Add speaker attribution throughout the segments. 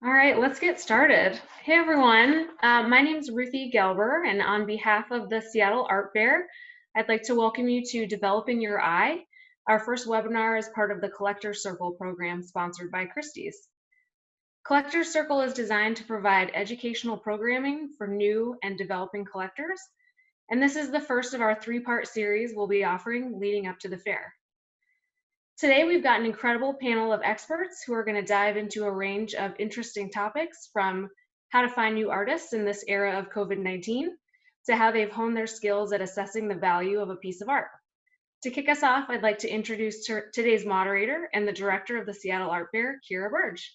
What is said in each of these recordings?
Speaker 1: All right, let's get started. Hey everyone, my name is Ruthie Gelber, and on behalf of the Seattle Art Fair, I'd like to welcome you to Developing Your Eye, our first webinar as part of the Collector Circle program sponsored by Christie's. Collector Circle is designed to provide educational programming for new and developing collectors, and this is the first of our three-part series we'll be offering leading up to the fair. Today, we've got an incredible panel of experts who are going to dive into a range of interesting topics, from how to find new artists in this era of COVID-19 to how they've honed their skills at assessing the value of a piece of art. To kick us off, I'd like to introduce today's moderator and the director of the Seattle Art Fair, Burge.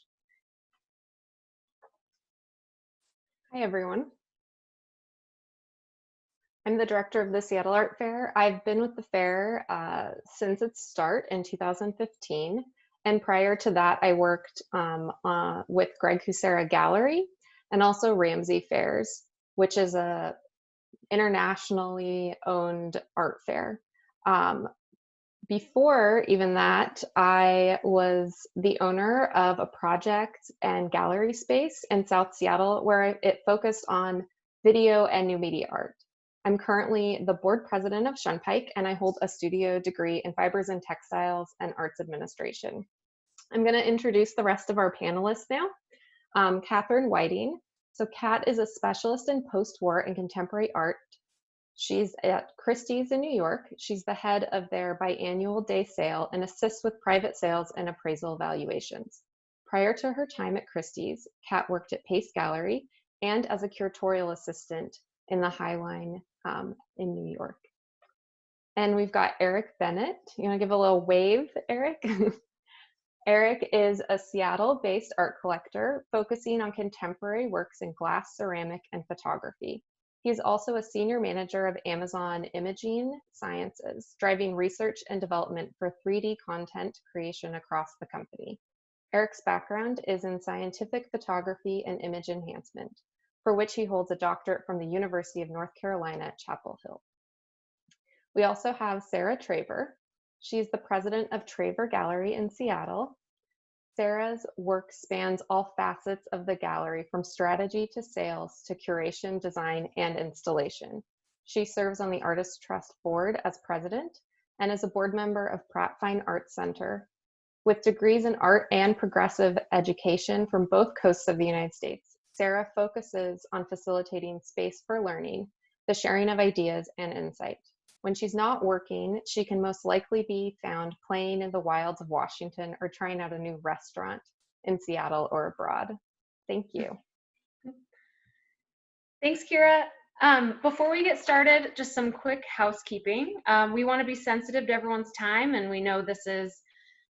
Speaker 2: Hi, everyone. I'm the director of the Seattle Art Fair. I've been with the fair since its start in 2015. And prior to that, I worked with Greg Kucera Gallery and also Ramsey Fairs, which is a internationally owned art fair. Before even that, I was the owner of a project and gallery space in South Seattle where it focused on video and new media art. I'm currently the board president of Shunpike, and I hold a studio degree in fibers and textiles and arts administration. I'm going to introduce the rest of our panelists now. Kathryn Whiting. So Kat is a specialist in post-war and contemporary art. She's at Christie's in New York. She's the head of their biannual day sale and assists with private sales and appraisal valuations. Prior to her time at Christie's, Kat worked at Pace Gallery and as a curatorial assistant in the High Line in New York. And we've got Eric Bennett. You want to give a little wave, Eric? Eric is a Seattle-based art collector focusing on contemporary works in glass, ceramic, and photography. He's also a senior manager of Amazon Imaging Sciences, driving research and development for 3D content creation across the company. Eric's background is in scientific photography and image enhancement, for which he holds a doctorate from the University of North Carolina at Chapel Hill. We also have Sarah Traver. She's the president of Traver Gallery in Seattle. Sarah's work spans all facets of the gallery, from strategy to sales to curation, design, and installation. She serves on the Artists Trust Board as president and is a board member of Pratt Fine Arts Center. With degrees in art and progressive education from both coasts of the United States, Sarah focuses on facilitating space for learning, the sharing of ideas, and insight. When she's not working, she can most likely be found playing in the wilds of Washington or trying out a new restaurant in Seattle or abroad. Thank you.
Speaker 1: Thanks, Kira. Before we get started, just some quick housekeeping. We want to be sensitive to everyone's time, and we know this is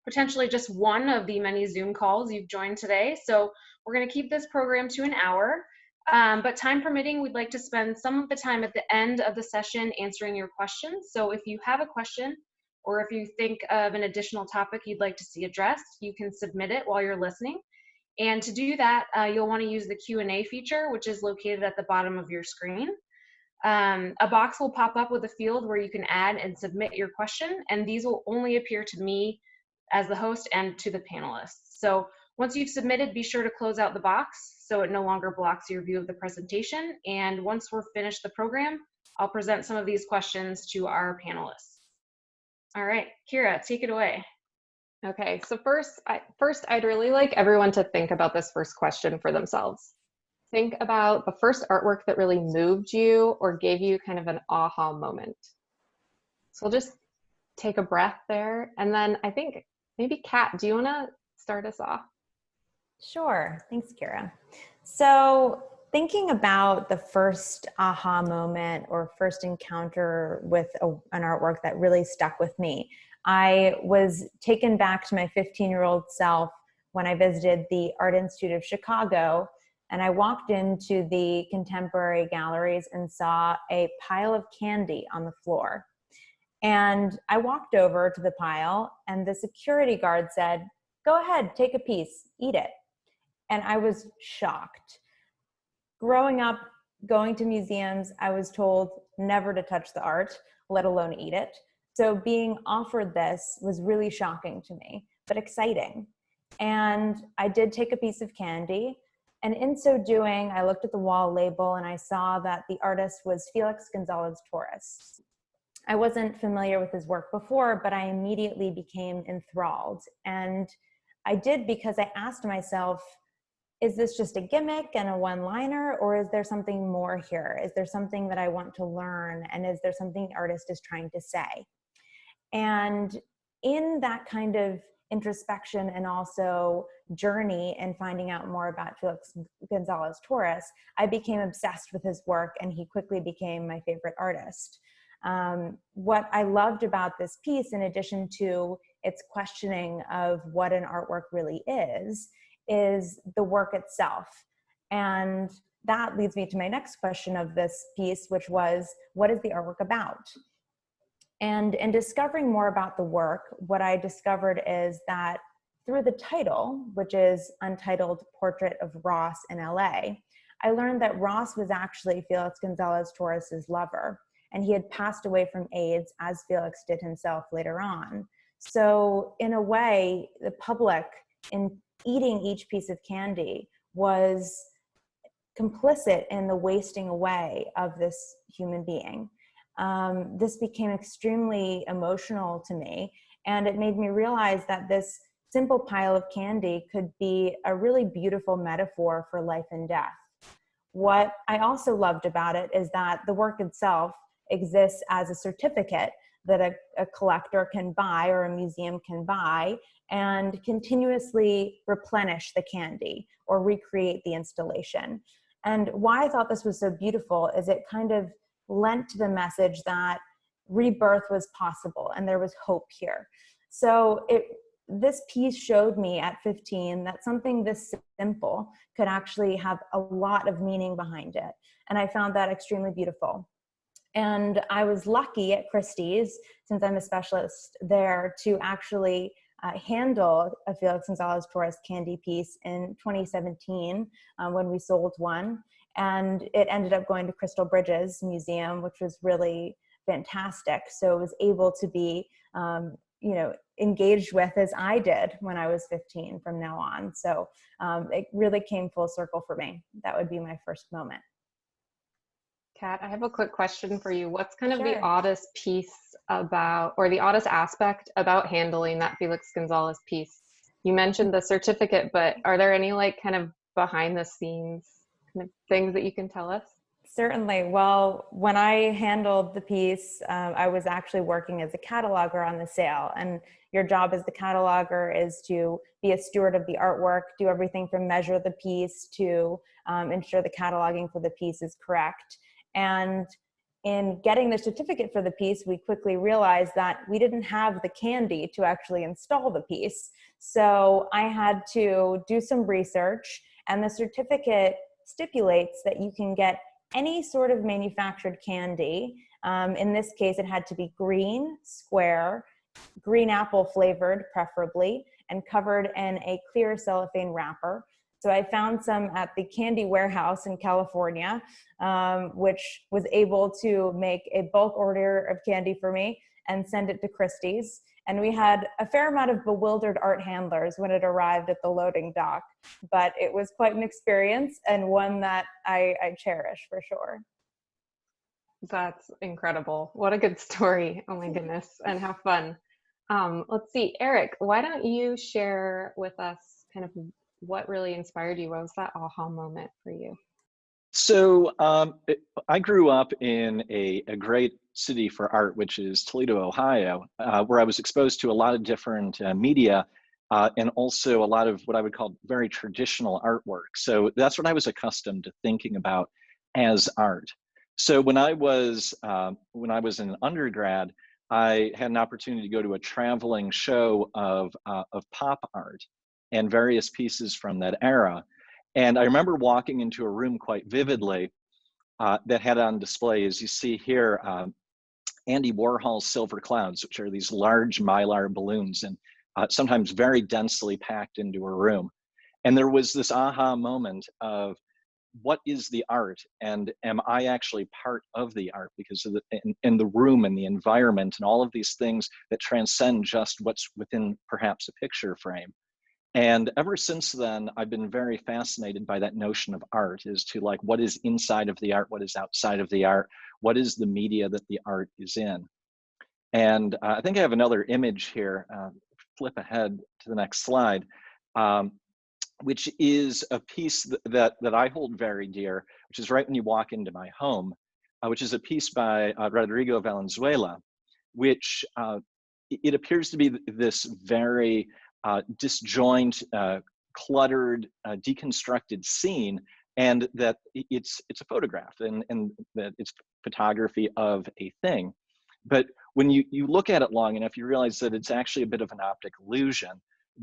Speaker 1: potentially just one of the many Zoom calls you've joined today. So we're going to keep this program to an hour. But time permitting, we'd like to spend some of the time at the end of the session answering your questions. So if you have a question, or if you think of an additional topic you'd like to see addressed, you can submit it while you're listening. And to do that, you'll want to use the Q&A feature, which is located at the bottom of your screen. A box will pop up with a field where you can add and submit your question, and these will only appear to me as the host and to the panelists. So once you've submitted, be sure to close out the box so it no longer blocks your view of the presentation. And once we're finished the program, I'll present some of these questions to our panelists. All right, Kira, take it away.
Speaker 2: Okay, so first, I'd really like everyone to think about this first question for themselves. Think about the first artwork that really moved you or gave you kind of an aha moment. So we'll just take a breath there. And then I think maybe Kat, do you want to start us off?
Speaker 3: Sure. Thanks, Kira. So thinking about the first aha moment or first encounter with an artwork that really stuck with me, I was taken back to my 15-year-old self when I visited the Art Institute of Chicago, and I walked into the contemporary galleries and saw a pile of candy on the floor. And I walked over to the pile, and the security guard said, "Go ahead, take a piece, eat it." And I was shocked. Growing up, going to museums, I was told never to touch the art, let alone eat it. So being offered this was really shocking to me, but exciting. And I did take a piece of candy. And in so doing, I looked at the wall label and I saw that the artist was Felix Gonzalez Torres. I wasn't familiar with his work before, but I immediately became enthralled. And I did because I asked myself, is this just a gimmick and a one-liner, or is there something more here? Is there something that I want to learn? And is there something the artist is trying to say? And in that kind of introspection and also journey and finding out more about Felix Gonzalez Torres, I became obsessed with his work, and he quickly became my favorite artist. What I loved about this piece, in addition to its questioning of what an artwork really is the work itself. And that leads me to my next question of this piece, which was, what is the artwork about? And in discovering more about the work, what I discovered is that through the title, which is Untitled Portrait of Ross in LA, I learned that Ross was actually Felix Gonzalez Torres's lover, and he had passed away from AIDS, as Felix did himself later on. So in a way, the public, in eating each piece of candy, was complicit in the wasting away of this human being. This became extremely emotional to me, and it made me realize that this simple pile of candy could be a really beautiful metaphor for life and death. What I also loved about it is that the work itself exists as a certificate that a collector can buy, or a museum can buy, and continuously replenish the candy or recreate the installation. And why I thought this was so beautiful is it kind of lent to the message that rebirth was possible and there was hope here. So this piece showed me at 15 that something this simple could actually have a lot of meaning behind it. And I found that extremely beautiful. And I was lucky at Christie's, since I'm a specialist there, to actually handle a Felix Gonzalez Torres candy piece in 2017 when we sold one. And it ended up going to Crystal Bridges Museum, which was really fantastic. So I was able to be, engaged with as I did when I was 15 from now on. So it really came full circle for me. That would be my first moment.
Speaker 2: Kat, I have a quick question for you. What's kind of the
Speaker 3: Sure.
Speaker 2: oddest piece about, or the oddest aspect about handling that Felix Gonzalez piece? You mentioned the certificate, but are there any like kind of behind the scenes kind of things that you can tell us?
Speaker 3: Certainly. Well, when I handled the piece, I was actually working as a cataloger on the sale. And your job as the cataloger is to be a steward of the artwork, do everything from measure the piece to ensure the cataloging for the piece is correct. And in getting the certificate for the piece, we quickly realized that we didn't have the candy to actually install the piece. So I had to do some research, and the certificate stipulates that you can get any sort of manufactured candy. In this case, it had to be green, square, green apple flavored preferably, and covered in a clear cellophane wrapper. So I found some at the Candy Warehouse in California, which was able to make a bulk order of candy for me and send it to Christie's. And we had a fair amount of bewildered art handlers when it arrived at the loading dock, but it was quite an experience, and one that I cherish for sure.
Speaker 2: That's incredible. What a good story. Oh my goodness. And how fun. Let's see, Eric, why don't you share with us kind of what really inspired you? What was that aha moment for you?
Speaker 4: So I grew up in a great city for art, which is Toledo, Ohio, where I was exposed to a lot of different media and also a lot of what I would call very traditional artwork. So that's what I was accustomed to thinking about as art. So when I was an undergrad, I had an opportunity to go to a traveling show of pop art and various pieces from that era. And I remember walking into a room quite vividly that had on display, as you see here, Andy Warhol's Silver Clouds, which are these large mylar balloons and sometimes very densely packed into a room. And there was this aha moment of, what is the art, and am I actually part of the art, because of in the room and the environment and all of these things that transcend just what's within perhaps a picture frame. And ever since then, I've been very fascinated by that notion of art, as to like, what is inside of the art, what is outside of the art, what is the media that the art is in. And I think I have another image here. Flip ahead to the next slide, which is a piece that I hold very dear, which is right when you walk into my home, which is a piece by Rodrigo Valenzuela, which it appears to be this very disjoint, cluttered, deconstructed scene, and that it's a photograph, and that it's photography of a thing. But when you look at it long enough, you realize that it's actually a bit of an optic illusion,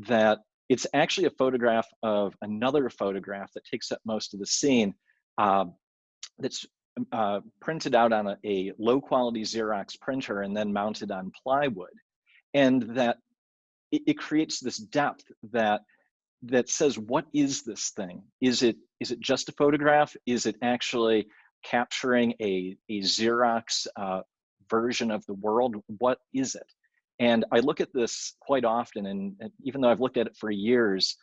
Speaker 4: that it's actually a photograph of another photograph that takes up most of the scene, that's printed out on a low quality Xerox printer and then mounted on plywood. And that it creates this depth that says, what is this thing? Is it just a photograph? Is it actually capturing a Xerox version of the world? What is it? And I look at this quite often, and even though I've looked at it for years,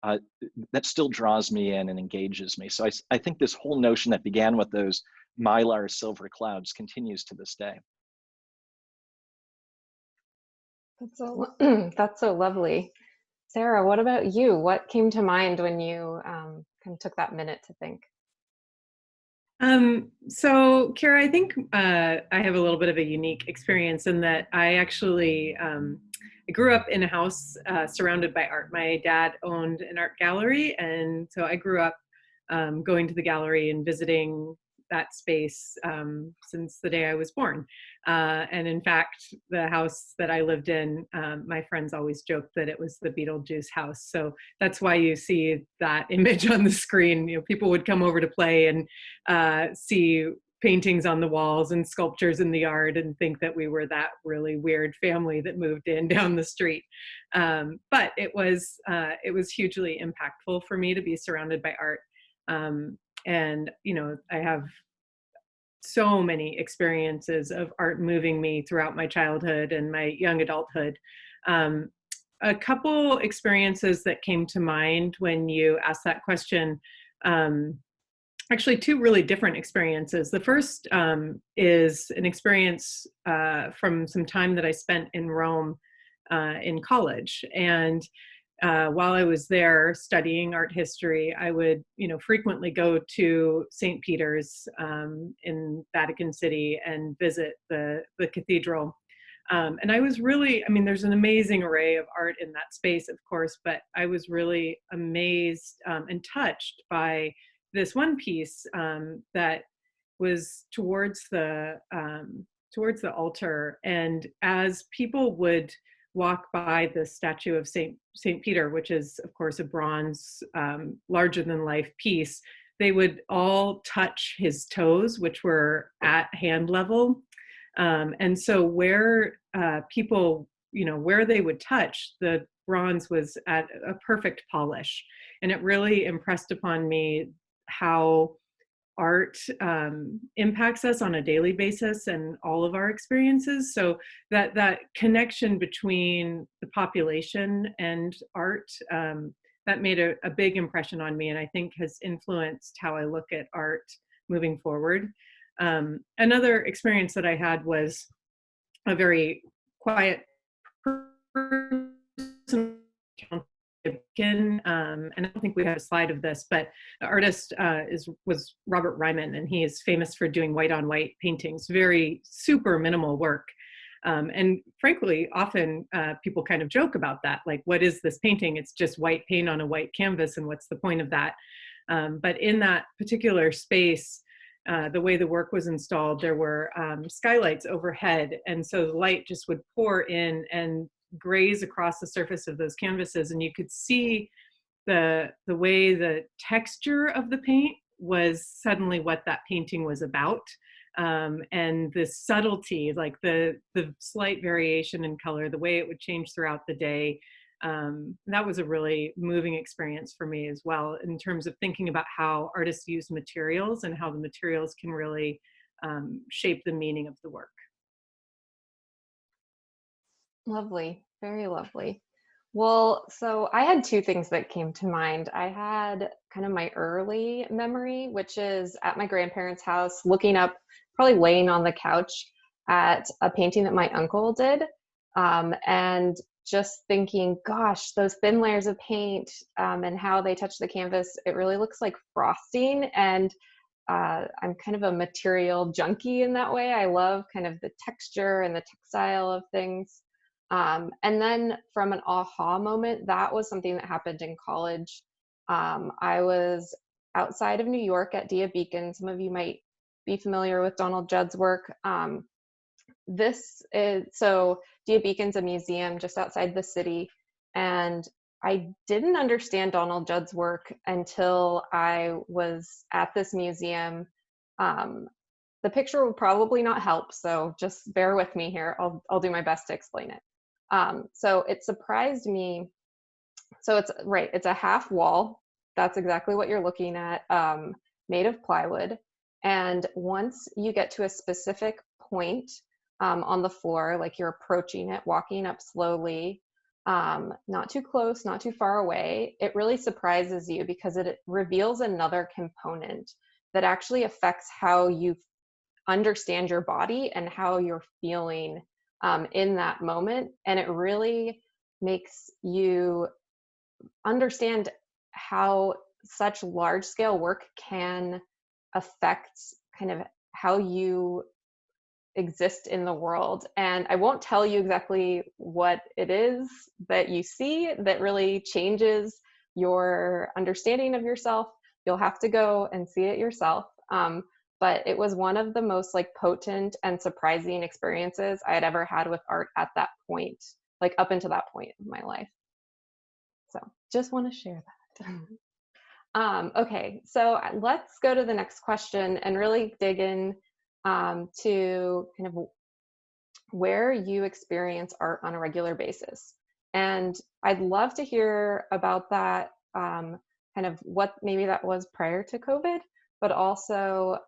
Speaker 4: that still draws me in and engages me. So I think this whole notion that began with those Mylar silver clouds continues to this day.
Speaker 2: That's so lovely. Sarah, what about you? What came to mind when you kind of took that minute to think?
Speaker 5: So Kara, I think I have a little bit of a unique experience in that I actually I grew up in a house surrounded by art. My dad owned an art gallery, and so I grew up going to the gallery and visiting that space since the day I was born. And in fact, the house that I lived in, my friends always joked that it was the Beetlejuice house. So that's why you see that image on the screen. You know, people would come over to play and see paintings on the walls and sculptures in the yard and think that we were that really weird family that moved in down the street. But it was hugely impactful for me to be surrounded by art. And, you know, I have so many experiences of art moving me throughout my childhood and my young adulthood. A couple experiences that came to mind when you asked that question, actually two really different experiences. The first is an experience from some time that I spent in Rome in college. And while I was there studying art history, I would, you know, frequently go to St. Peter's in Vatican City and visit the cathedral. And I was really, I mean, there's an amazing array of art in that space, of course, but I was really amazed and touched by this one piece that was towards the altar. And as people would walk by the statue of Saint Peter, which is of course a bronze, larger than life piece, they would all touch his toes, which were at hand level. And so where people, you know, where they would touch, the bronze was at a perfect polish. And it really impressed upon me how art impacts us on a daily basis and all of our experiences. So that connection between the population and art, that made a big impression on me, and I think has influenced how I look at art moving forward. Another experience that I had was a very quiet person, and I don't think we have a slide of this, but the artist was Robert Ryman, and he is famous for doing white on white paintings, very super minimal work. And frankly, often people kind of joke about that, like, what is this painting? It's just white paint on a white canvas, and what's the point of that? But in that particular space, the way the work was installed, there were skylights overhead, and so the light just would pour in and graze across the surface of those canvases, and you could see the way the texture of the paint was suddenly what that painting was about, and the subtlety, like the slight variation in color, the way it would change throughout the day. That was a really moving experience for me as well, in terms of thinking about how artists use materials and how the materials can really shape the meaning of the work.
Speaker 2: Lovely, very lovely. Well, so I had two things that came to mind. I had kind of my early memory, which is at my grandparents' house, looking up, probably laying on the couch at a painting that my uncle did. And just thinking, gosh, those thin layers of paint and how they touch the canvas, it really looks like frosting. And I'm kind of a material junkie in that way. I love kind of the texture and the textile of things. And then from an aha moment, that was something that happened in college. I was outside of New York at Dia Beacon. Some of you might be familiar with Donald Judd's work. So Dia Beacon's a museum just outside the city. And I didn't understand Donald Judd's work until I was at this museum. The picture will probably not help, so just bear with me here. I'll do my best to explain it. So it surprised me. So it's right, it's a half wall. That's exactly what you're looking at, made of plywood. And once you get to a specific point on the floor, like you're approaching it, walking up slowly, not too close, not too far away, it really surprises you because it reveals another component that actually affects how you understand your body and how you're feeling in that moment. And it really makes you understand how such large scale work can affect kind of how you exist in the world. And I won't tell you exactly what it is that you see that really changes your understanding of yourself. You'll have to go and see it yourself. But it was one of the most like potent and surprising experiences I had ever had with art at that point, like up until that point of my life. So just want to share that. Okay, so let's go to the next question and really dig in to kind of where you experience art on a regular basis. And I'd love to hear about that, kind of what maybe that was prior to COVID, but also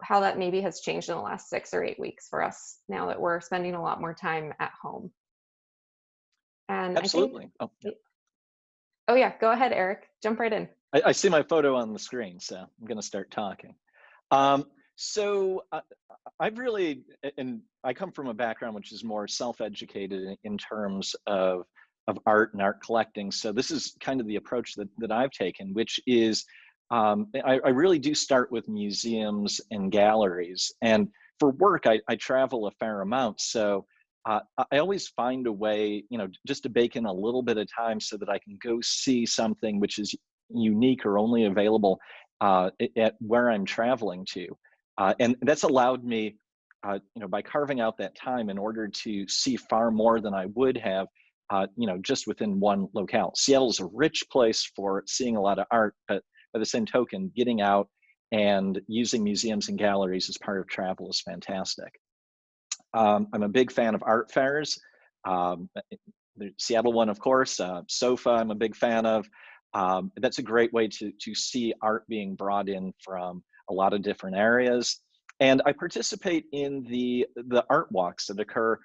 Speaker 2: how that maybe has changed in the last 6 or 8 weeks for us now that we're spending a lot more time at home. And
Speaker 4: Absolutely.
Speaker 2: I think, oh yeah, go ahead, Eric, jump right in.
Speaker 4: I see my photo on the screen, so I'm going to start talking. I've really, and I come from a background which is more self-educated in terms of art and art collecting. So this is kind of the approach that I've taken, which is I really do start with museums and galleries. And for work, I travel a fair amount. So I always find a way, just to bake in a little bit of time so that I can go see something which is unique or only available at where I'm traveling to. And that's allowed me, by carving out that time in order to see far more than I would have, just within one locale. Seattle is a rich place for seeing a lot of art, but by the same token, getting out and using museums and galleries as part of travel is fantastic. I'm a big fan of art fairs. The Seattle one, of course, SOFA I'm a big fan of. That's a great way to see art being brought in from a lot of different areas. And I participate in the art walks that occur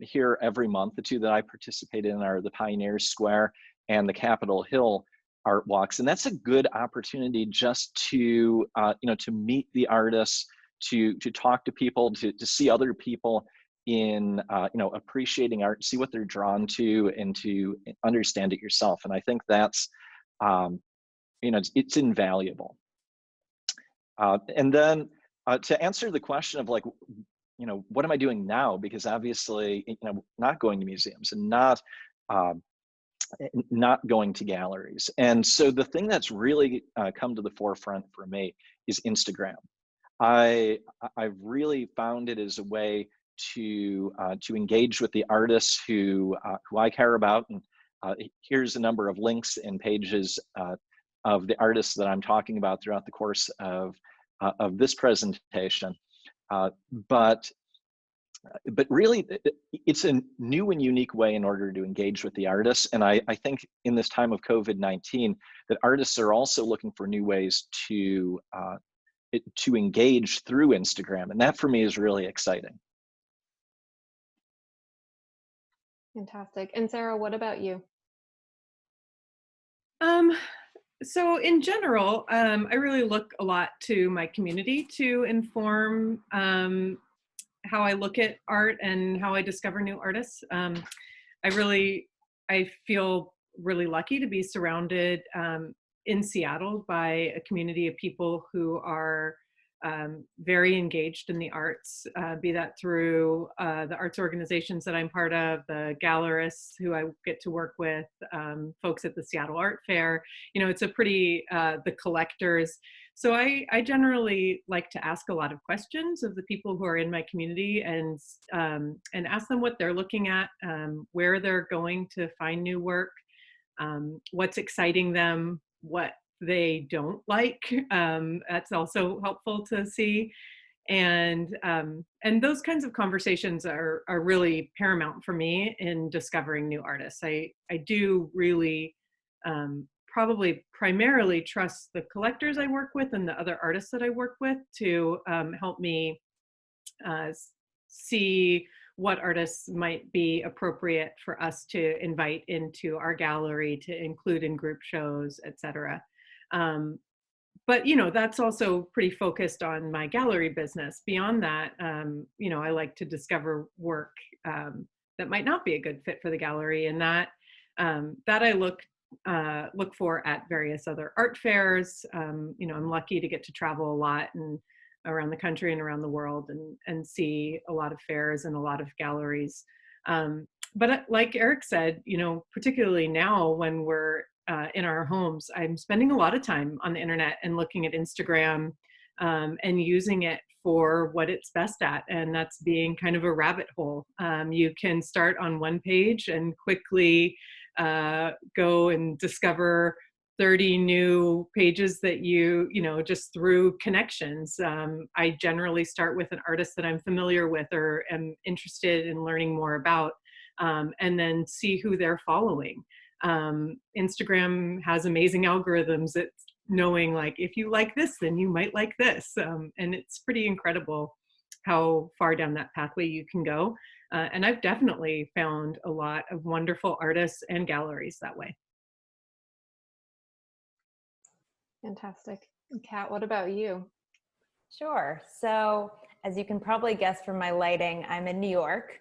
Speaker 4: here every month. The two that I participate in are the Pioneer Square and the Capitol Hill art walks. And that's a good opportunity just to, to meet the artists, to talk to people, to see other people in, appreciating art, see what they're drawn to, and to understand it yourself. And I think that's, it's invaluable. And then to answer the question of like, what am I doing now? Because obviously, not going to museums and not going to galleries. And so the thing that's really come to the forefront for me is Instagram. I've really found it as a way to engage with the artists who I care about. And here's a number of links and pages of the artists that I'm talking about throughout the course of this presentation. But really, it's a new and unique way in order to engage with the artists. And I think in this time of COVID-19, that artists are also looking for new ways to engage through Instagram. And that for me is really exciting.
Speaker 2: Fantastic. And Sarah, what about you?
Speaker 5: So in general, I really look a lot to my community to inform how I look at art and how I discover new artists. I feel really lucky to be surrounded in Seattle by a community of people who are very engaged in the arts, be that through the arts organizations that I'm part of, the gallerists who I get to work with, folks at the Seattle Art Fair. You know, it's a pretty, the collectors. So I generally like to ask a lot of questions of the people who are in my community and ask them what they're looking at, where they're going to find new work, what's exciting them, what they don't like. That's also helpful to see. And those kinds of conversations are really paramount for me in discovering new artists. I do really probably primarily trust the collectors I work with and the other artists that I work with to help me see what artists might be appropriate for us to invite into our gallery, to include in group shows, etc. But you know, that's also pretty focused on my gallery business. Beyond that, you know, I like to discover work that might not be a good fit for the gallery, and that I look for at various other art fairs. You know, I'm lucky to get to travel a lot and around the country and around the world and see a lot of fairs and a lot of galleries. But like Eric said, you know, particularly now when we're in our homes, I'm spending a lot of time on the internet and looking at Instagram and using it for what it's best at, and that's being kind of a rabbit hole. You can start on one page and quickly go and discover 30 new pages that you know, just through connections. I generally start with an artist that I'm familiar with or am interested in learning more about, and then see who they're following. Instagram has amazing algorithms at knowing, like, if you like this, then you might like this. And it's pretty incredible how far down that pathway you can go. And I've definitely found a lot of wonderful artists and galleries that way.
Speaker 2: Fantastic. Kat, what about you?
Speaker 3: Sure. So as you can probably guess from my lighting, I'm in New York,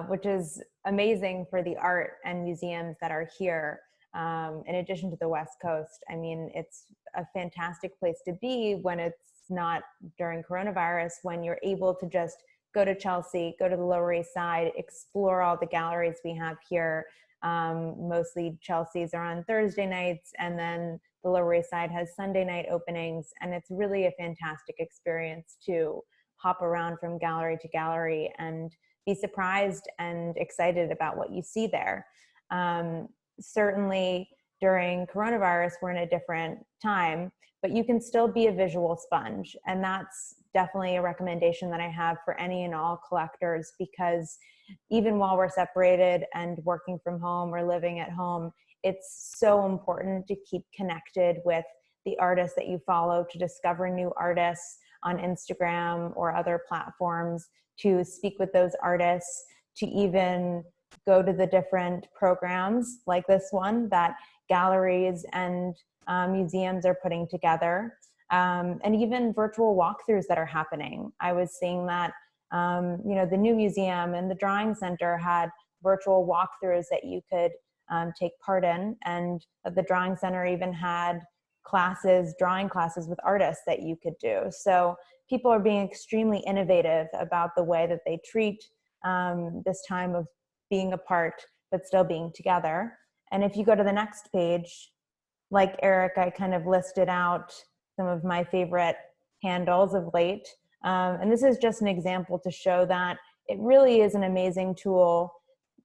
Speaker 3: which is amazing for the art and museums that are here. In addition to the West Coast, I mean, it's a fantastic place to be when it's not during coronavirus, when you're able to just go to Chelsea, go to the Lower East Side, explore all the galleries we have here. Mostly Chelsea's are on Thursday nights, and then the Lower East Side has Sunday night openings, and it's really a fantastic experience to hop around from gallery to gallery and be surprised and excited about what you see there. Certainly during coronavirus, we're in a different time, but you can still be a visual sponge. And that's definitely a recommendation that I have for any and all collectors, because even while we're separated and working from home or living at home, it's so important to keep connected with the artists that you follow, to discover new artists on Instagram or other platforms, to speak with those artists, to even go to the different programs like this one that galleries and museums are putting together, and even virtual walkthroughs that are happening. I was seeing that, you know, the new museum and the drawing center had virtual walkthroughs that you could take part in, and the drawing center even had classes, drawing classes with artists that you could do. So people are being extremely innovative about the way that they treat this time of being apart but still being together. And if you go to the next page, like Eric, I kind of listed out some of my favorite handles of late. And this is just an example to show that it really is an amazing tool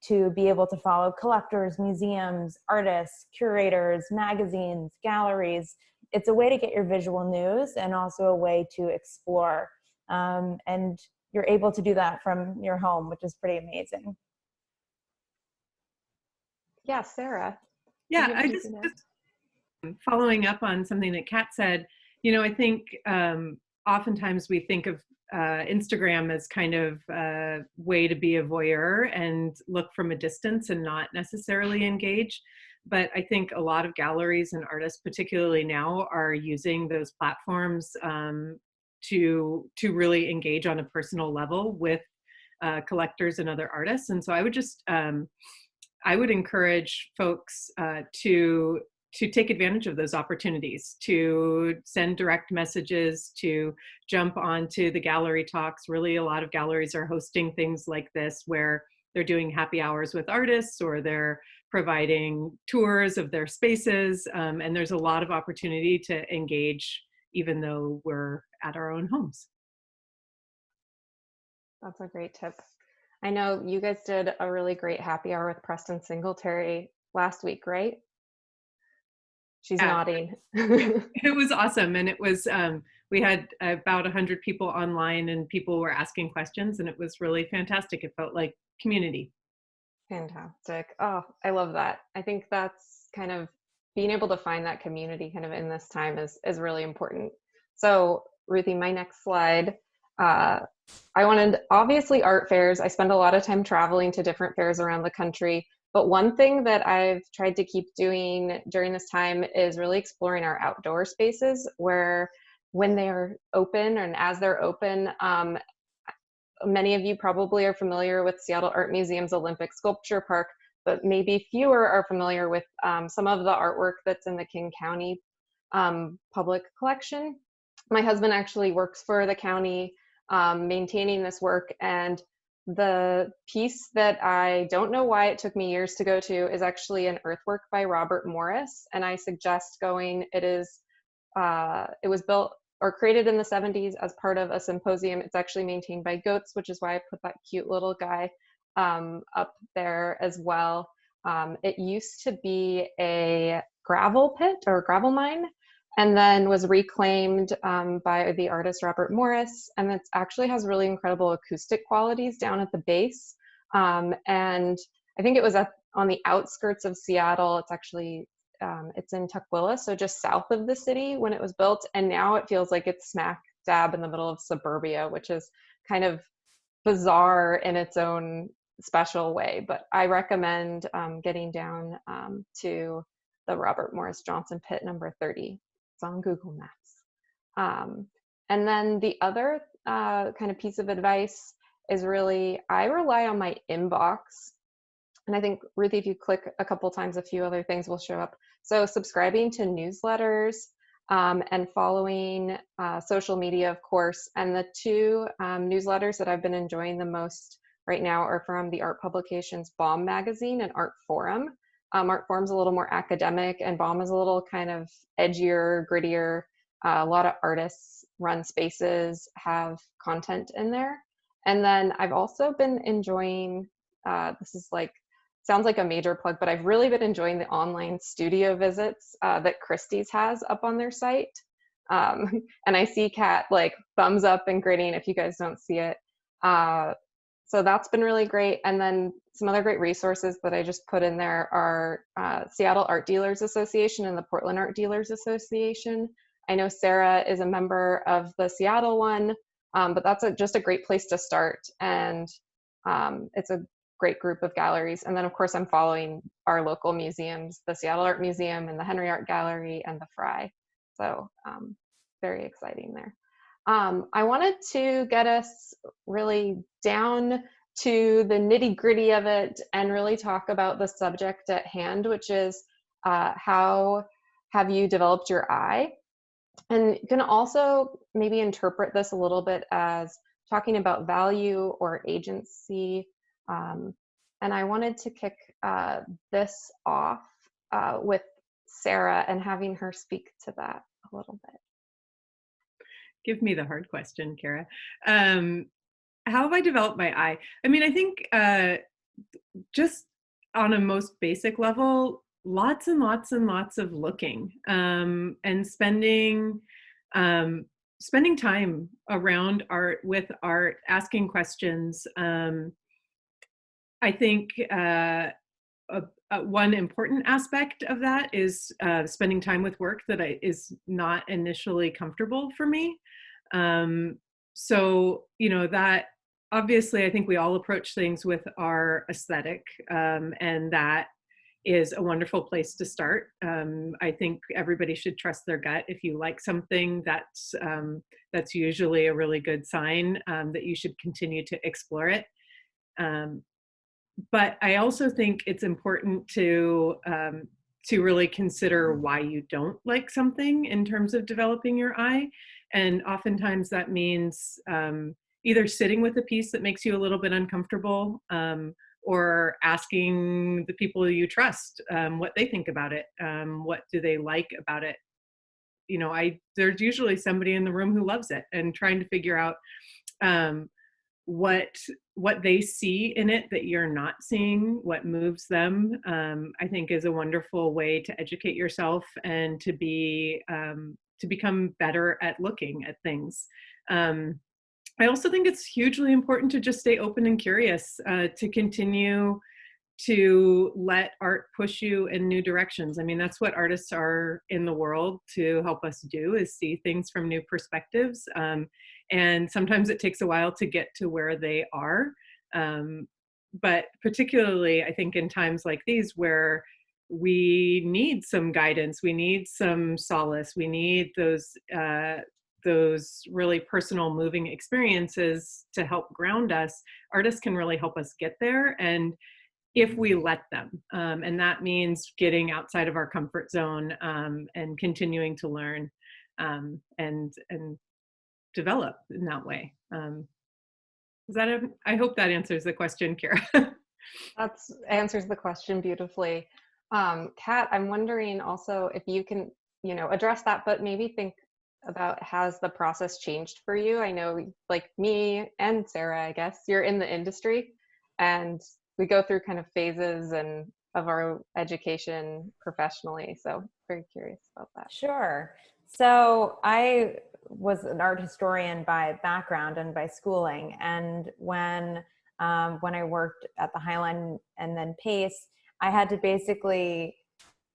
Speaker 3: to be able to follow collectors, museums, artists, curators, magazines, galleries. It's a way to get your visual news and also a way to explore. And you're able to do that from your home, which is pretty amazing.
Speaker 2: Yeah, Sarah.
Speaker 5: Yeah, I just following up on something that Kat said, you know, I think oftentimes we think of Instagram as kind of a way to be a voyeur and look from a distance and not necessarily engage. But I think a lot of galleries and artists, particularly now, are using those platforms to really engage on a personal level with collectors and other artists. And so I would just I would encourage folks to take advantage of those opportunities, to send direct messages, to jump onto the gallery talks. Really, a lot of galleries are hosting things like this where they're doing happy hours with artists, or they're providing tours of their spaces. And there's a lot of opportunity to engage, even though we're at our own homes.
Speaker 2: That's a great tip. I know you guys did a really great happy hour with Preston Singletary last week, right? She's nodding.
Speaker 5: It was awesome. And it was, we had about 100 people online, and people were asking questions, and it was really fantastic. It felt like community.
Speaker 2: Fantastic. Oh, I love that. I think that's kind of being able to find that community kind of in this time is really important. So Ruthie, my next slide, I wanted, obviously, art fairs. I spend a lot of time traveling to different fairs around the country. But one thing that I've tried to keep doing during this time is really exploring our outdoor spaces, where when they're open and as they're open, many of you probably are familiar with Seattle Art Museum's Olympic Sculpture Park, but maybe fewer are familiar with some of the artwork that's in the King County public collection. My husband actually works for the county maintaining this work, and the piece that I don't know why it took me years to go to is actually an earthwork by Robert Morris, and I suggest going. It was built or created in the 70s as part of a symposium. It's actually maintained by goats, which is why I put that cute little guy up there as well. It used to be a gravel pit or gravel mine, and then was reclaimed by the artist Robert Morris. And it actually has really incredible acoustic qualities down at the base. And I think it was on the outskirts of Seattle. It's actually, it's in Tukwila, so just south of the city when it was built. And now it feels like it's smack dab in the middle of suburbia, which is kind of bizarre in its own special way. But I recommend getting down to the Robert Morris Johnson Pit number 30. It's on Google Maps. And then the other kind of piece of advice is really, I rely on my inbox. And I think, Ruthie, if you click a couple times, a few other things will show up. So subscribing to newsletters and following social media, of course. And the two newsletters that I've been enjoying the most right now are from the art publications Bomb Magazine and Art Forum. Art Forum's a little more academic, and Bomb is a little kind of edgier, grittier. A lot of artists run spaces, have content in there. And then I've also been enjoying, this is like, sounds like a major plug, but I've really been enjoying the online studio visits that Christie's has up on their site. And I see Kat like thumbs up and grinning if you guys don't see it. So that's been really great. And then some other great resources that I just put in there are Seattle Art Dealers Association and the Portland Art Dealers Association. I know Sarah is a member of the Seattle one, but that's just a great place to start. And it's a great group of galleries. And then of course I'm following our local museums, the Seattle Art Museum and the Henry Art Gallery and the Fry. So very exciting there. I wanted to get us really down to the nitty gritty of it and really talk about the subject at hand, which is how have you developed your eye? And you can also maybe interpret this a little bit as talking about value or agency. And I wanted to kick this off with Sarah and having her speak to that a little bit.
Speaker 5: Give me the hard question, Kara. How have I developed my eye? I mean, I think just on a most basic level, lots and lots and lots of looking and spending time around art, with art, asking questions. I think one important aspect of that is spending time with work that is not initially comfortable for me. so, you know, that obviously I think we all approach things with our aesthetic, and that is a wonderful place to start. I think everybody should trust their gut. If you like something, that's usually a really good sign that you should continue to explore it. Um, but I also think it's important to really consider why you don't like something in terms of developing your eye. And oftentimes that means either sitting with a piece that makes you a little bit uncomfortable, or asking the people you trust what they think about it. What do they like about it? You know, there's usually somebody in the room who loves it, and trying to figure out um, what they see in it that you're not seeing, what moves them, I think is a wonderful way to educate yourself and to become better at looking at things. I also think it's hugely important to just stay open and curious, to continue to let art push you in new directions. I mean, that's what artists are in the world to help us do, is see things from new perspectives. And sometimes it takes a while to get to where they are. But particularly, I think in times like these where we need some guidance, we need some solace, we need those really personal, moving experiences to help ground us. Artists can really help us get there, and if we let them. And that means getting outside of our comfort zone, and continuing to learn, and develop in that way. I hope that answers the question, Kira.
Speaker 2: That answers the question beautifully. Kat, I'm wondering also if you can, address that, but maybe think about, has the process changed for you? I know, like me and Sarah, I guess, you're in the industry, and we go through kind of phases and of our education professionally. So very curious about that.
Speaker 3: Sure. So I was an art historian by background and by schooling. And when I worked at the Highline and then Pace, I had to basically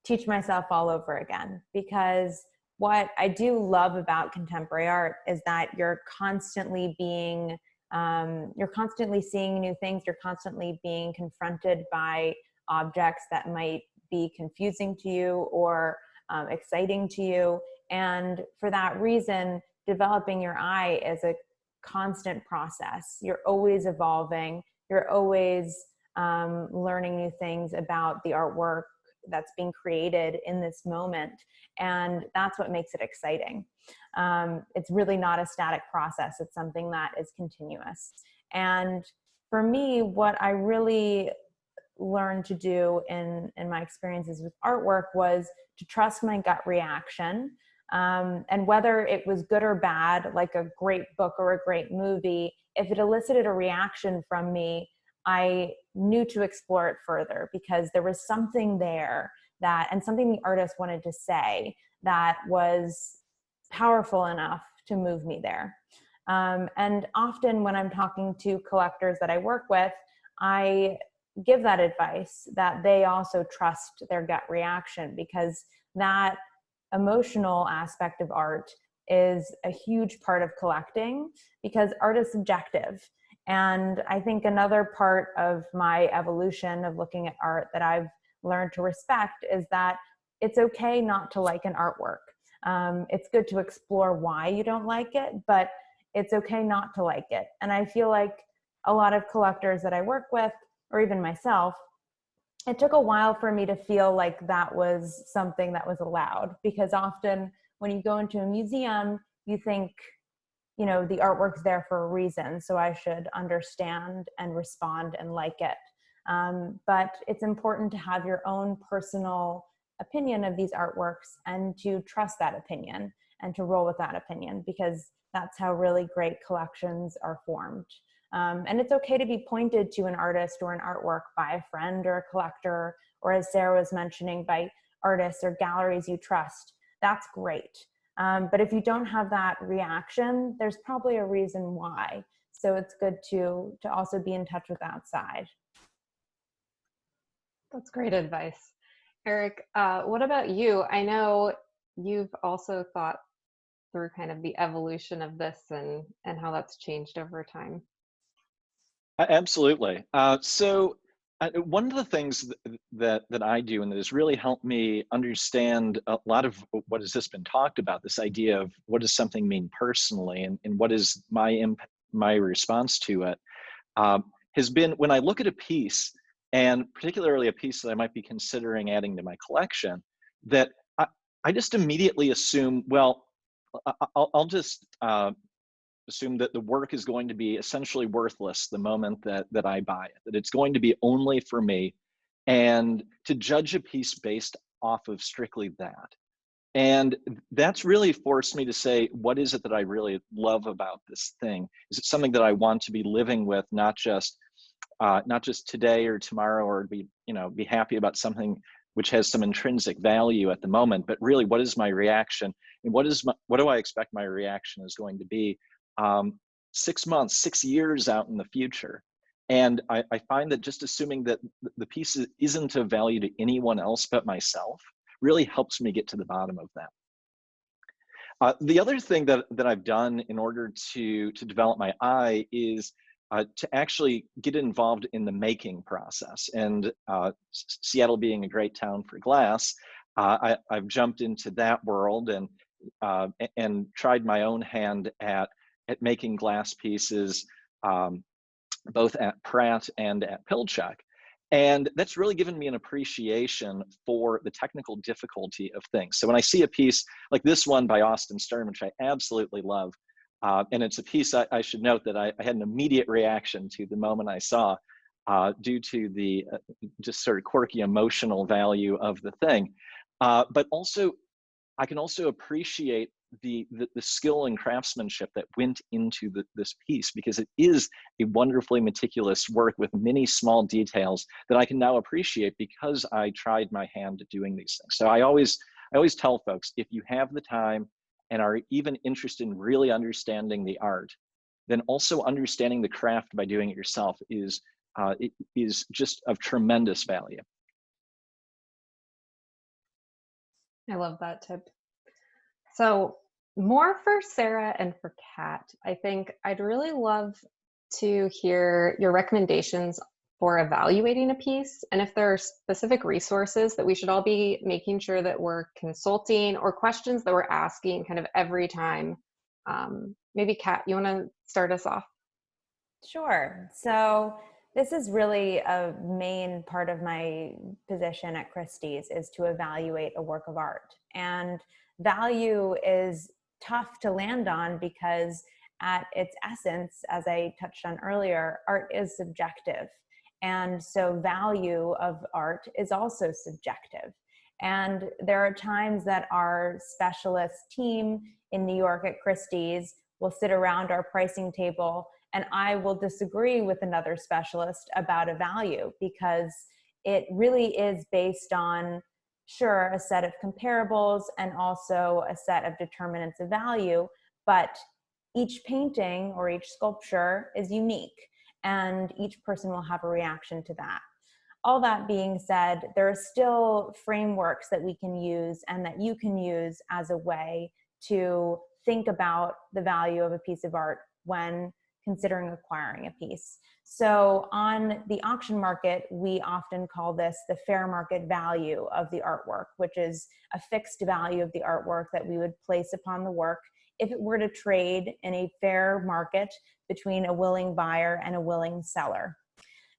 Speaker 3: teach myself all over again, because what I do love about contemporary art is that you're constantly seeing new things. You're constantly being confronted by objects that might be confusing to you or exciting to you. And for that reason, developing your eye is a constant process. You're always evolving. You're always learning new things about the artwork that's being created in this moment. And that's what makes it exciting. It's really not a static process. It's something that is continuous. And for me, what I really learned to do in my experiences with artwork was to trust my gut reaction. And whether it was good or bad, like a great book or a great movie, if it elicited a reaction from me, I knew to explore it further, because there was something there and something the artist wanted to say that was powerful enough to move me there. And often when I'm talking to collectors that I work with, I give that advice, that they also trust their gut reaction, because that emotional aspect of art is a huge part of collecting, because art is subjective. And I think another part of my evolution of looking at art that I've learned to respect is that it's okay not to like an artwork. It's good to explore why you don't like it, but it's okay not to like it. And I feel like a lot of collectors that I work with, or even myself, it took a while for me to feel like that was something that was allowed, because often when you go into a museum, you think, the artwork's there for a reason, so I should understand and respond and like it. But it's important to have your own personal opinion of these artworks, and to trust that opinion and to roll with that opinion, because that's how really great collections are formed. And it's okay to be pointed to an artist or an artwork by a friend or a collector, or as Sarah was mentioning, by artists or galleries you trust. That's great. But if you don't have that reaction, there's probably a reason why. So it's good to also be in touch with outside.
Speaker 2: That's great advice. Eric, what about you? I know you've also thought through kind of the evolution of this and how that's changed over time.
Speaker 4: Absolutely. One of the things that I do and that has really helped me understand a lot of what has just been talked about, this idea of what does something mean personally, and what is my response to it, has been when I look at a piece, and particularly a piece that I might be considering adding to my collection, that I just immediately assume, well, I'll just assume that the work is going to be essentially worthless the moment that I buy it, that it's going to be only for me, and to judge a piece based off of strictly that. And that's really forced me to say, what is it that I really love about this thing? Is it something that I want to be living with, not just today or tomorrow, or be happy about something which has some intrinsic value at the moment, but really, what is my reaction, and what do I expect my reaction is going to be 6 months, 6 years out in the future? And I find that just assuming that the piece isn't of value to anyone else but myself really helps me get to the bottom of that. The other thing that I've done in order to develop my eye is to actually get involved in the making process. And Seattle being a great town for glass, I've jumped into that world and tried my own hand at making glass pieces, both at Pratt and at Pilchuck. And that's really given me an appreciation for the technical difficulty of things. So when I see a piece like this one by Austin Stern, which I absolutely love, and it's a piece I should note that I had an immediate reaction to the moment I saw, due to the just sort of quirky emotional value of the thing. But also, I can also appreciate the skill and craftsmanship that went into this piece, because it is a wonderfully meticulous work with many small details that I can now appreciate because I tried my hand at doing these things. So I always tell folks, if you have the time and are even interested in really understanding the art, then also understanding the craft by doing it yourself is just of tremendous value.
Speaker 2: I love that tip. So more for Sarah and for Kat, I think I'd really love to hear your recommendations for evaluating a piece, and if there are specific resources that we should all be making sure that we're consulting, or questions that we're asking kind of every time. Maybe Kat, you want to start us off?
Speaker 3: Sure. So this is really a main part of my position at Christie's, is to evaluate a work of art. And value is tough to land on because at its essence, as I touched on earlier, art is subjective. And so value of art is also subjective. And there are times that our specialist team in New York at Christie's will sit around our pricing table, and I will disagree with another specialist about a value, because it really is based on, sure, a set of comparables and also a set of determinants of value, but each painting or each sculpture is unique, and each person will have a reaction to that. All that being said, there are still frameworks that we can use and that you can use as a way to think about the value of a piece of art when considering acquiring a piece. So on the auction market, we often call this the fair market value of the artwork, which is a fixed value of the artwork that we would place upon the work if it were to trade in a fair market between a willing buyer and a willing seller.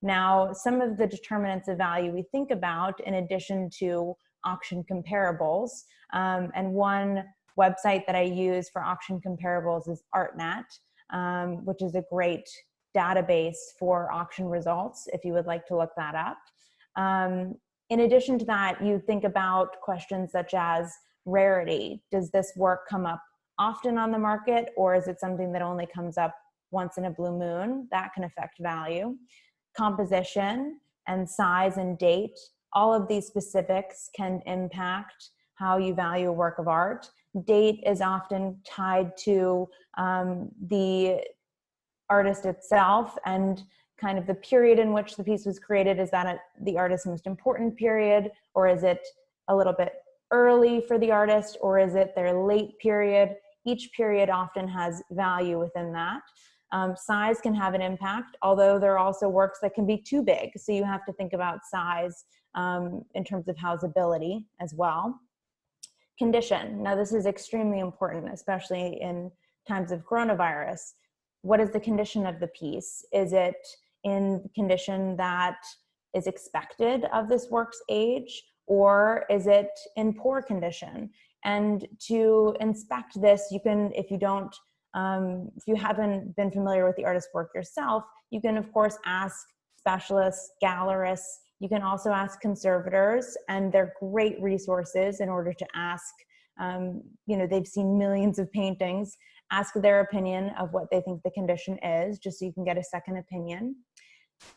Speaker 3: Now, some of the determinants of value we think about, in addition to auction comparables, and one website that I use for auction comparables is ArtNet, which is a great database for auction results, if you would like to look that up. In addition to that, you think about questions such as rarity. Does this work come up often on the market, or is it something that only comes up once in a blue moon? That can affect value. Composition and size and date, all of these specifics can impact how you value a work of art. Date is often tied to the artist itself and kind of the period in which the piece was created. Is that the artist's most important period, or is it a little bit early for the artist, or is it their late period? each period often has value within that. Size can have an impact, although there are also works that can be too big. So you have to think about size in terms of housability as well. Condition. Now, this is extremely important, especially in times of coronavirus. What is the condition of the piece? Is it in condition that is expected of this work's age, or is it in poor condition? And to inspect this, you can, if you haven't been familiar with the artist's work yourself, you can of course ask specialists, gallerists. You can also ask conservators, and they're great resources in order to ask. They've seen millions of paintings. Ask their opinion of what they think the condition is, just so you can get a second opinion.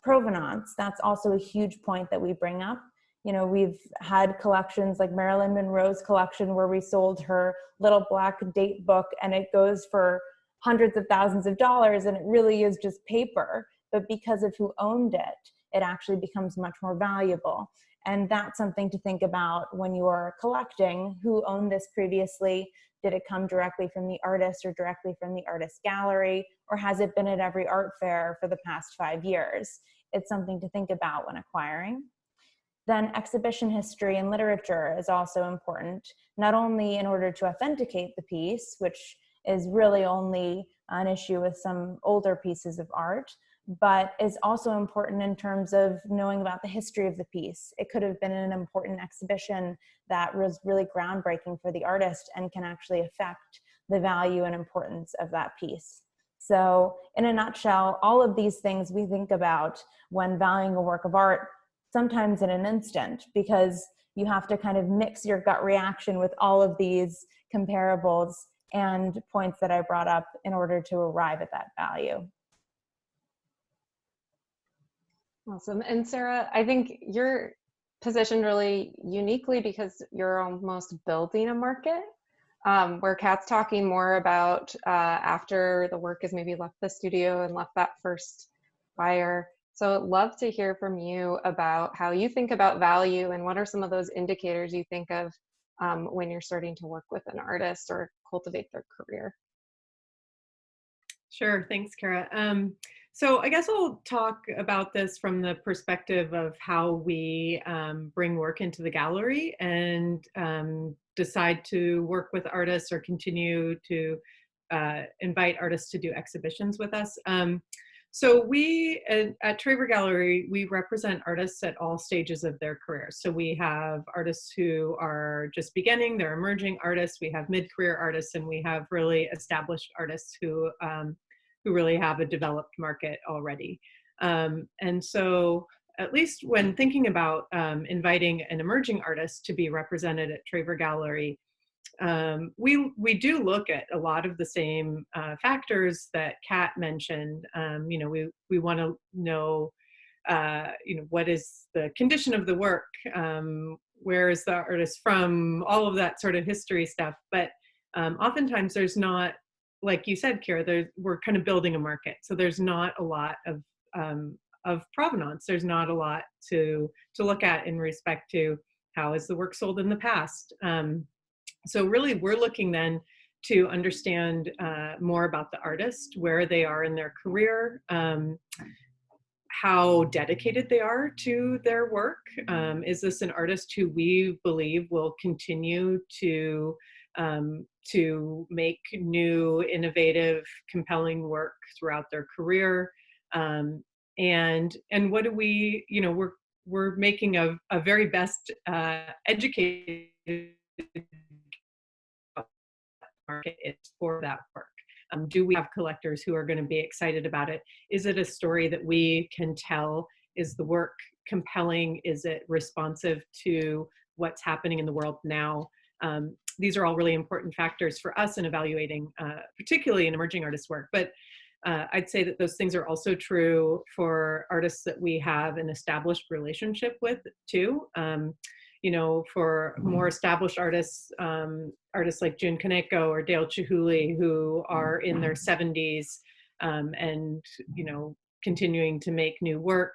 Speaker 3: Provenance, that's also a huge point that we bring up. We've had collections like Marilyn Monroe's collection where we sold her little black date book, and it goes for hundreds of thousands of dollars, and it really is just paper. But because of who owned it, it actually becomes much more valuable. And that's something to think about when you are collecting. Who owned this previously? Did it come directly from the artist or directly from the artist gallery? Or has it been at every art fair for the past 5 years? It's something to think about when acquiring. Then exhibition history and literature is also important, not only in order to authenticate the piece, which is really only an issue with some older pieces of art, but is also important in terms of knowing about the history of the piece. It could have been an important exhibition that was really groundbreaking for the artist and can actually affect the value and importance of that piece. So in a nutshell, all of these things we think about when valuing a work of art, sometimes in an instant, because you have to kind of mix your gut reaction with all of these comparables and points that I brought up in order to arrive at that value.
Speaker 2: Awesome. And Sarah, I think you're positioned really uniquely because you're almost building a market, where Kat's talking more about after the work has maybe left the studio and left that first buyer. So I'd love to hear from you about how you think about value and what are some of those indicators you think of when you're starting to work with an artist or cultivate their career.
Speaker 5: Sure, thanks, Kara. So I guess I'll talk about this from the perspective of how we bring work into the gallery and decide to work with artists or continue to invite artists to do exhibitions with us. So we at Traver Gallery, we represent artists at all stages of their career. So we have artists who are just beginning, they're emerging artists, we have mid-career artists, and we have really established artists who really have a developed market already. And so at least when thinking about inviting an emerging artist to be represented at Traver Gallery, we do look at a lot of the same factors that Kat mentioned. We want to know, what is the condition of the work? Where is the artist from? All of that sort of history stuff. But oftentimes there's not, like you said, Kara, we're kind of building a market. So there's not a lot of provenance. There's not a lot to look at in respect to how is the work sold in the past. So really, we're looking then to understand more about the artist, where they are in their career, how dedicated they are to their work. Is this an artist who we believe will continue to make new, innovative, compelling work throughout their career? And what do we, we're making a very best educated market is for that work. Do we have collectors who are going to be excited about it? Is it a story that we can tell? Is the work compelling? Is it responsive to what's happening in the world now? These are all really important factors for us in evaluating, particularly in emerging artist work. But I'd say that those things are also true for artists that we have an established relationship with too. For more established artists, artists like June Kaneko or Dale Chihuly, who are in their 70s and, continuing to make new work,